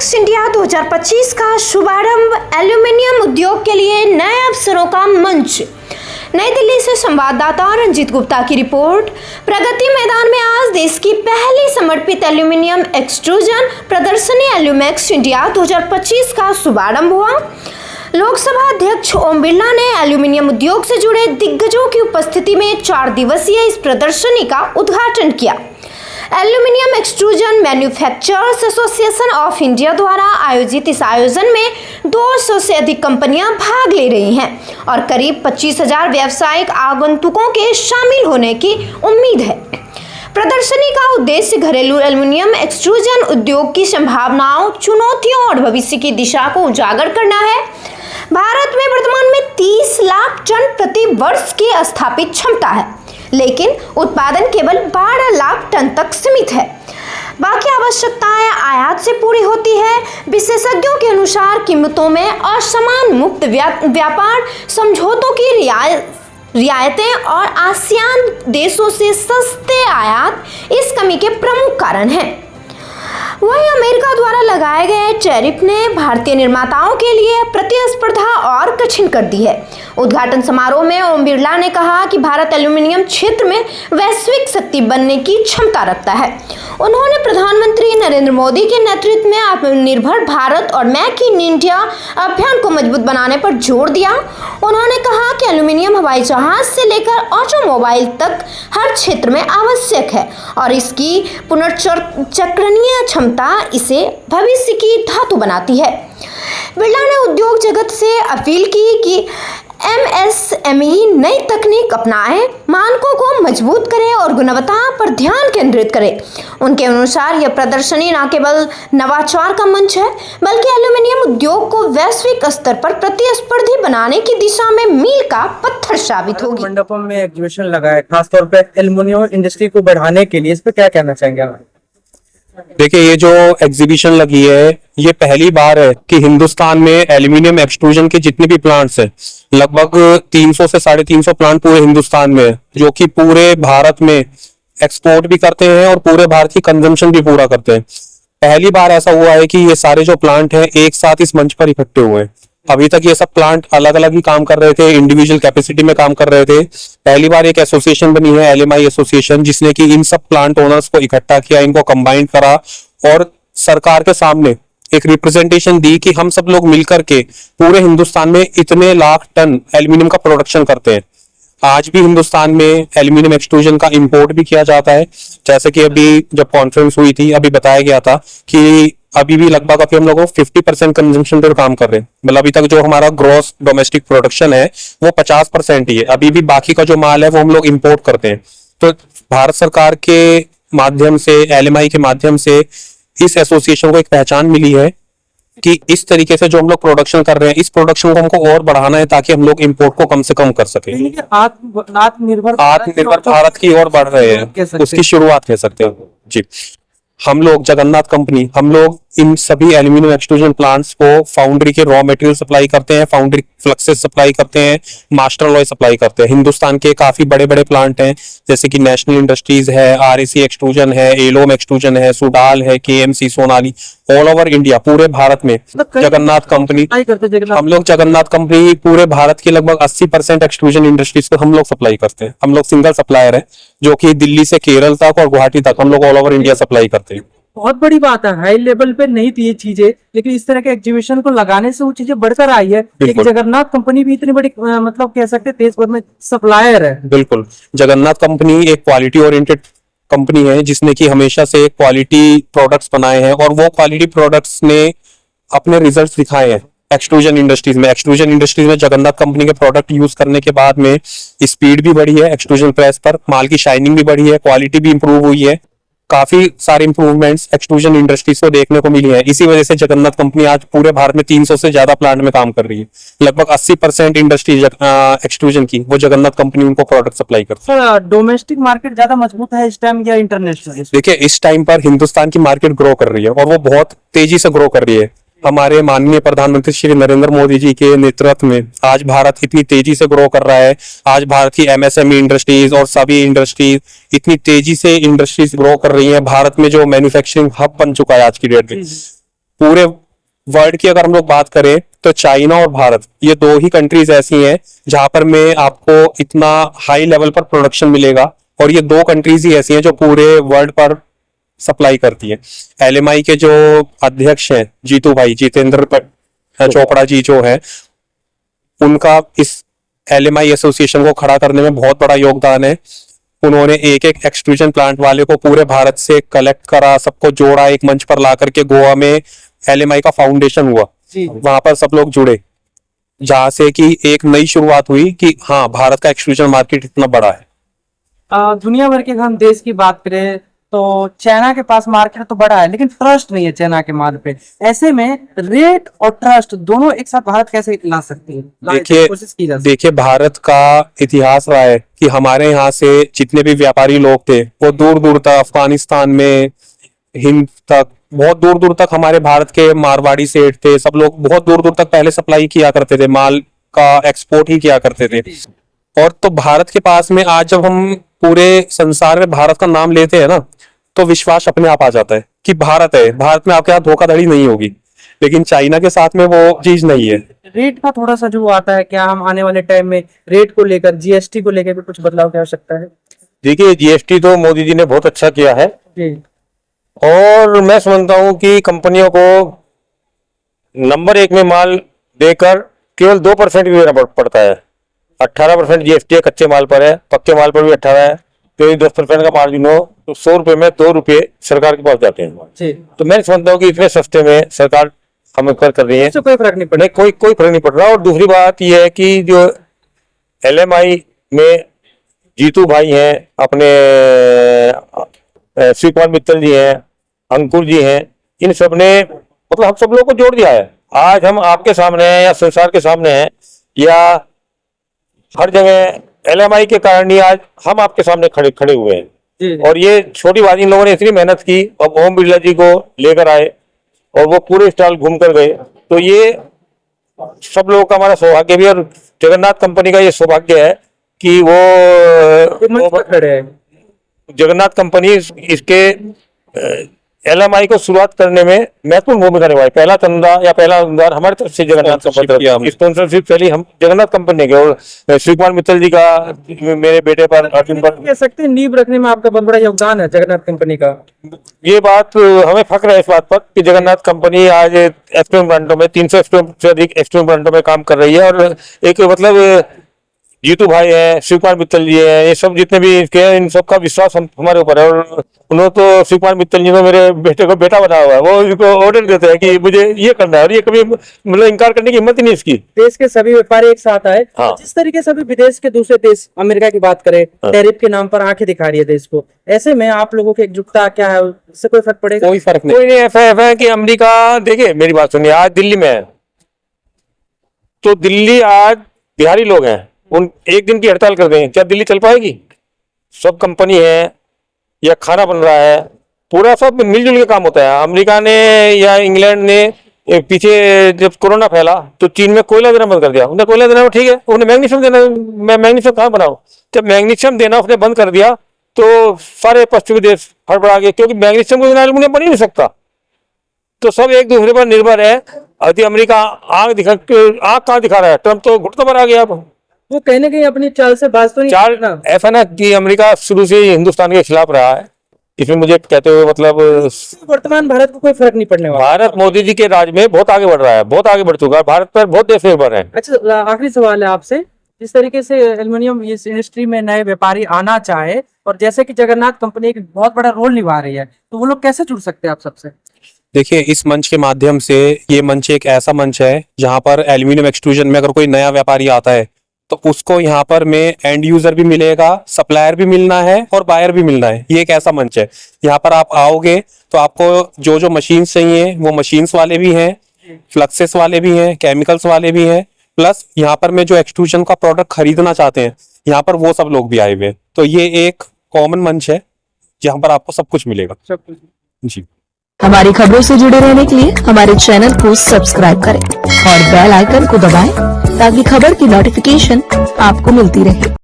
एल्यूमेक्स India 2025 का शुभारंभ aluminium उद्योग के लिए नए अवसरों का मंच। नई दिल्ली से संवाददाता रंजीत गुप्ता की रिपोर्ट। प्रगति मैदान में आज देश की पहली समर्पित एल्यूमिनियम एक्सट्रूजन प्रदर्शनी एल्यूमेक्स इंडिया 2025 का शुभारंभ हुआ। लोकसभा अध्यक्ष ओम बिरला ने एल्यूमिनियम उद्योग से जुड़े दिग्गजों की उपस्थिति में 4 दिवसीय इस प्रदर्शनी का उद्घाटन किया। Aluminium extrusion manufacturers association of India द्वारा आयोजित इस आयोजन में 200 से अधिक कंपनियां भाग ले रही हैं और करीब 25,000 व्यावसायिक आगंतुकों के शामिल होने की उम्मीद है। प्रदर्शनी का उद्देश्य घरेलू एल्यूमिनियम एक्सट्रूजन उद्योग की संभावनाओं, चुनौतियों और भविष्य की दिशा को उजागर करना है। भारत में वर्तमान में 30 लाख टन प्रति वर्ष की स्थापित क्षमता है, लेकिन उत्पादन केवल 12 लाख टन तक सीमित है। बाकी आवश्यकताएं आयात से पूरी होती है। विशेषज्ञों के अनुसार कीमतों में असमान मुक्त व्यापार समझौतों की रियायतें और आसियान देशों से सस्ते आयात इस कमी के प्रमुख कारण हैं। वहीं अमेरिका द्वारा लगाए गए टैरिफ ने भारतीय निर्माताओं के लिए प्रतिस्पर्धा और कठिन कर दी है। उद्घाटन समारोह में ओम बिरला ने कहा कि भारत एल्यूमिनियम क्षेत्र में वैश्विक शक्ति बनने की क्षमता रखता है। उन्होंने प्रधानमंत्री नरेंद्र मोदी के नेतृत्व में आत्मनिर्भर भारत और मेक इन इंडिया अभियान को मजबूत बनाने पर जोर दिया। उन्होंने कहा कि एल्यूमिनियम हवाई जहाज से लेकर ऑटोमोबाइल तक हर क्षेत्र में आवश्यक है और इसकी पुनर्चक्रणीय क्षमता इसे भविष्य की धातु बनाती है। बिरला ने उद्योग जगत से अपील की कि एमएसएमई नई तकनीक अपनाएं, मानकों को मजबूत करें और गुणवत्ता पर ध्यान केंद्रित करें। उनके अनुसार यह प्रदर्शनी न केवल नवाचार का मंच है, बल्कि एल्यूमिनियम उद्योग को वैश्विक स्तर पर प्रतिस्पर्धी बनाने की दिशा में मील का पत्थर साबित होगी। मंडपम में एग्जीबिशन लगा है, खासतौर पर एल्यूमिनियम इंडस्ट्री को बढ़ाने के लिए, इस पे क्या कहना चाहेंगे आप? देखिए, ये जो एग्जीबिशन लगी है, ये पहली बार है कि हिंदुस्तान में एल्यूमिनियम एक्सट्रूजन के जितने भी प्लांट्स हैं, लगभग 300 से 350 प्लांट पूरे हिंदुस्तान में, जो कि पूरे भारत में एक्सपोर्ट भी करते हैं और पूरे भारत की कंजम्पशन भी पूरा करते हैं। पहली बार ऐसा हुआ है कि ये सारे जो प्लांट हैं एक साथ इस मंच पर इकट्ठे हुए हैं। अभी तक ये सब प्लांट अलग अलग ही काम कर रहे थे, इंडिविजुअल कैपेसिटी में काम कर रहे थे। पहली बार एक एसोसिएशन बनी है, एलएमआई एसोसिएशन, जिसने कि इन सब प्लांट ओनर्स को इकट्ठा किया, इनको कंबाइन करा और सरकार के सामने एक रिप्रेजेंटेशन दी कि हम सब लोग मिलकर के पूरे हिंदुस्तान में इतने लाख टन एल्यूमिनियम का प्रोडक्शन करते हैं। आज भी हिंदुस्तान में एल्यूमिनियम एक्सट्रूजन का इंपोर्ट भी किया जाता है। जैसे कि अभी जब कॉन्फ्रेंस हुई थी, अभी बताया गया था कि अभी भी लगभग अभी हम लोग 50% कंजम्पशन पर काम कर रहे हैं। मतलब अभी तक जो हमारा ग्रॉस डोमेस्टिक प्रोडक्शन है वो 50% ही है। अभी भी बाकी का जो माल है वो हम लोग इंपोर्ट करते हैं। तो भारत सरकार के माध्यम से, एलएमआई के माध्यम से इस एसोसिएशन को एक पहचान मिली है कि इस तरीके से जो हम लोग प्रोडक्शन कर रहे हैं, इस प्रोडक्शन को हमको और बढ़ाना है ताकि हम लोग इंपोर्ट को कम से कम कर सके। आत्मनिर्भर भारत की ओर बढ़ रहे हैं, उसकी शुरुआत कह सकते हैं जी। हम लोग जगन्नाथ कंपनी, हम लोग इन सभी एल्यूमिनियम एक्सट्रूजन प्लांट्स को फाउंड्री के रॉ मटेरियल सप्लाई करते हैं, फाउंड्री फ्लक्सेस सप्लाई करते हैं, मास्टर अलॉय सप्लाई करते हैं। हिंदुस्तान के काफी बड़े बड़े प्लांट हैं, जैसे कि नेशनल इंडस्ट्रीज है, आरएसी एक्सट्रूजन है, एलोम एक्सट्रूजन है, सुडाल है, KMC, Sonali, all over India, पूरे भारत में जगन्नाथ कंपनी, हम लोग जगन्नाथ कंपनी पूरे भारत की लगभग 80% एक्सट्रूजन इंडस्ट्रीज को हम लोग सप्लाई करते हैं। हम लोग सिंगल सप्लायर है, जो कि दिल्ली से केरल तक और गुवाहाटी तक हम लोग ऑल ओवर इंडिया सप्लाई करते हैं। बहुत बड़ी बात है, हाई लेवल पे नहीं थी ये चीजें, लेकिन इस तरह के एग्जीबिशन को लगाने से वो चीजें बढ़कर आई है। एक जगन्नाथ कंपनी भी इतनी बड़ी, मतलब कह सकते हैं देश भर में सप्लायर है। बिल्कुल, जगन्नाथ कंपनी एक क्वालिटी ओरिएंटेड कंपनी है, जिसने की हमेशा से क्वालिटी प्रोडक्ट्स बनाए हैं और वो क्वालिटी प्रोडक्ट्स ने अपने रिजल्ट्स दिखाए हैं एक्सट्रूजन इंडस्ट्रीज में। एक्सट्रूजन इंडस्ट्रीज में जगन्नाथ कंपनी के प्रोडक्ट यूज करने के बाद में स्पीड भी बढ़ी है एक्सट्रूजन प्रेस पर, माल की शाइनिंग भी बढ़ी है, क्वालिटी भी इंप्रूव हुई है। काफी सारे इंप्रूवमेंट्स एक्सट्रूजन इंडस्ट्रीज को देखने को मिली है। इसी वजह से जगन्नाथ कंपनी आज पूरे भारत में 300 से ज्यादा प्लांट में काम कर रही है। लगभग 80% इंडस्ट्री एक्सट्रूजन की वो जगन्नाथ कंपनी उनको प्रोडक्ट सप्लाई करती है। डोमेस्टिक मार्केट ज्यादा मजबूत है इस टाइम या इंटरनेशनल? देखिए, इस टाइम पर हिंदुस्तान की मार्केट ग्रो कर रही है और वो बहुत तेजी से ग्रो कर रही है। हमारे माननीय प्रधानमंत्री श्री नरेंद्र मोदी जी के नेतृत्व में आज भारत इतनी तेजी से ग्रो कर रहा है। आज भारत की एमएसएमई इंडस्ट्रीज और सभी इंडस्ट्रीज इतनी तेजी से इंडस्ट्रीज ग्रो कर रही हैं। भारत में जो मैन्युफैक्चरिंग हब बन चुका है आज की डेट में, पूरे वर्ल्ड की अगर हम लोग बात करें तो चाइना और भारत, ये दो ही कंट्रीज ऐसी हैं जहां पर में आपको इतना हाई लेवल पर प्रोडक्शन मिलेगा, और ये दो कंट्रीज ही ऐसी हैं जो पूरे वर्ल्ड पर सप्लाई करती है। LMI के जो अध्यक्ष हैं जीतू भाई, जितेंद्र चोपड़ा जी जो है, उनका इस LMI एसोसिएशन को खड़ा करने में बहुत बड़ा योगदान है। उन्होंने एक एक एक्सट्रूजन प्लांट वाले को पूरे भारत से कलेक्ट करा, सबको जोड़ा, एक मंच पर ला करके गोवा में LMI का फाउंडेशन हुआ, वहां पर सब लोग जुड़े, जहां से कि एक नई शुरुआत हुई कि हाँ, भारत का एक्सट्रूजन मार्केट इतना बड़ा है। दुनिया भर के हम देश की बात करें तो चाइना के पास मार्केट तो बड़ा है, लेकिन ट्रस्ट नहीं है चाइना के माल पे। ऐसे में रेट और ट्रस्ट दोनों एक साथ भारत कैसे ला सकती है? कोशिश की जा सकती है। देखिए, भारत का इतिहास रहा है कि हमारे यहाँ से जितने भी व्यापारी लोग थे वो दूर दूर तक, अफगानिस्तान में, हिंद तक, बहुत दूर दूर तक हमारे भारत के मारवाड़ी सेठ थे, सब लोग बहुत दूर दूर तक पहले सप्लाई किया करते थे, माल का एक्सपोर्ट ही किया करते थे। और तो भारत के पास में आज जब हम पूरे संसार में भारत का नाम लेते हैं ना, तो विश्वास अपने आप आ जाता है कि भारत है, भारत में आपके यहाँ धोखाधड़ी नहीं होगी। लेकिन चाइना के साथ में वो चीज नहीं है। रेट का थोड़ा सा जो आता है, क्या हम आने वाले टाइम में रेट को लेकर, GST को लेकर भी कुछ बदलाव की आवश्यकता है? देखिए, GST तो मोदी जी ने बहुत अच्छा किया है जी। और मैं समझता हूं कि कंपनियों को नंबर 1 में माल देकर केवल 2% ही देना पड़ता है। 18% GST है कच्चे माल पर है, पक्के माल पर भी 18 है, तो 10% का मार्जिन हो तो 100 रुपए में 2 रुपए सरकार के पास जाते हैं। तो मैं समझता हूँ कि इतने सस्ते में सरकार हमें कर रही है, कोई फर्क नहीं पड़ रहा। कोई फर्क नहीं पड़ रहा। और दूसरी बात यह है कि जो LMI में जीतू भाई हैं, अपने शिव कुमार मित्तल जी हैं, अंकुर जी हैं, इन सब ने मतलब हम सब लोग को जोड़ दिया है। आज हम आपके सामने हैं या संसार के सामने हैं या हर जगह, LMI के कारण ही आज हम आपके सामने खड़े हुए हैं। और ये छोटी बात, इन लोगों ने इतनी मेहनत की, अब ओम बिरला जी को लेकर आए और वो पूरे स्टॉल घूम कर गए, तो ये सब लोगों का हमारा सौभाग्य भी, और जगन्नाथ कंपनी का ये सौभाग्य है कि वो जगन्नाथ कंपनी इसके LMI को शुरुआत करने में महत्वपूर्ण भूमिका निभाई। पहला चंदा या पहला अनुदान हमारी तरफ से जगन्नाथ कंपनी, स्पॉन्सरशिप पहली हम जगन्नाथ कंपनी ने, और शिव कुमार मित्तल जी का मेरे बेटे पर, अर्जुन पर, कह सकते हैं नींव रखने में आपका बहुत बड़ा योगदान है जगन्नाथ कंपनी का। ये बात हमें फख्र है इस बात पर कि जगन्नाथ कंपनी आज एक्सपोर्ट ब्रांडों में 300 से अधिक एक्सपोर्ट ब्रांडों में काम कर रही है। और एक मतलब जीतू भाई है, शिव कुमार मित्तल जी है, ये सब जितने भी इन सबका विश्वास हमारे ऊपर है। और उन्होंने तो शिव कुमार मित्तल जी ने मेरे बेटे को बेटा बना हुआ है, वो इनको ऑर्डर देते हैं कि मुझे ये करना है, और ये कभी मतलब इनकार करने की हिम्मत ही नहीं इसकी। देश के सभी व्यापारी एक साथ आए। हाँ। जिस तरीके से अभी विदेश के दूसरे देश, अमेरिका की बात करें, टैरिफ के नाम पर आंखें दिखा रही है देश को, ऐसे में आप लोगों की एकजुटता क्या है, इससे कोई फर्क पड़ेगा? कोई फर्क नहीं। कोई नहीं। ऐसा है कि अमेरिका, देखिए मेरी बात सुनिए, आज दिल्ली में है तो दिल्ली आज बिहारी लोग हैं, उन एक दिन की हड़ताल कर दें, क्या दिल्ली चल पाएगी? सब कंपनी है या खाना बन रहा है, पूरा सब मिलजुल के काम होता है। अमेरिका ने या इंग्लैंड ने पीछे जब कोरोना फैला तो चीन में कोयला देना बंद कर दिया। उन्हें कोयला देना ठीक है, उन्हें मैग्नीशियम देना, मैं मैग्नीशियम कहाँ बनाऊं? जब मैग्नीशियम देना उसने बंद कर दिया तो सारे पश्चिमी देश हड़बड़ा गए, क्योंकि मैग्नीशियम को बिना एल्युमिनियम बन ही नहीं सकता। तो सब एक दूसरे पर निर्भर है। अभी अमेरिका आग कहाँ दिखा रहा है? ट्रम्प तो घुटनों पर आ गया। वो कहीं ना कहीं अपनी चाल से बाज तो नहीं चाल ऐसा ना कि अमेरिका शुरू से ही हिंदुस्तान के खिलाफ रहा है, इसमें मुझे कहते हुए मतलब वर्तमान भारत को कोई फर्क नहीं पड़ने वाला। भारत मोदी जी के राज में बहुत आगे बढ़ रहा है, बहुत आगे बढ़ चुका है। भारत पर बहुत देश निर्भर है। अच्छा, आखिरी सवाल है आपसे, जिस तरीके से एल्युमिनियम इस इंडस्ट्री में नए व्यापारी आना चाहे, और जैसे कि जगन्नाथ कंपनी एक बहुत बड़ा रोल निभा रही है, तो वो लोग कैसे जुड़ सकते हैं आप सबसे? देखिए, इस मंच के माध्यम से, ये मंच एक ऐसा मंच है जहां पर एल्युमिनियम एक्सट्रूजन में अगर कोई नया व्यापारी आता है तो उसको यहाँ पर में एंड यूजर भी मिलेगा, सप्लायर भी मिलना है और बायर भी मिलना है। ये एक ऐसा मंच है, यहाँ पर आप आओगे तो आपको जो जो मशीन्स चाहिए वो मशीन्स वाले भी हैं, फ्लक्सेस वाले भी हैं, केमिकल्स वाले भी हैं, प्लस यहाँ पर में जो एक्सट्रूजन का प्रोडक्ट खरीदना चाहते हैं यहाँ पर वो सब लोग भी आए हुए हैं। तो ये एक कॉमन मंच है जहाँ पर आपको सब कुछ मिलेगा। सब कुछ जी। हमारी खबरों से जुड़े रहने के लिए हमारे चैनल को सब्सक्राइब करें और बेल आइकन को दबाएं ताकि खबर की नोटिफिकेशन आपको मिलती रहे।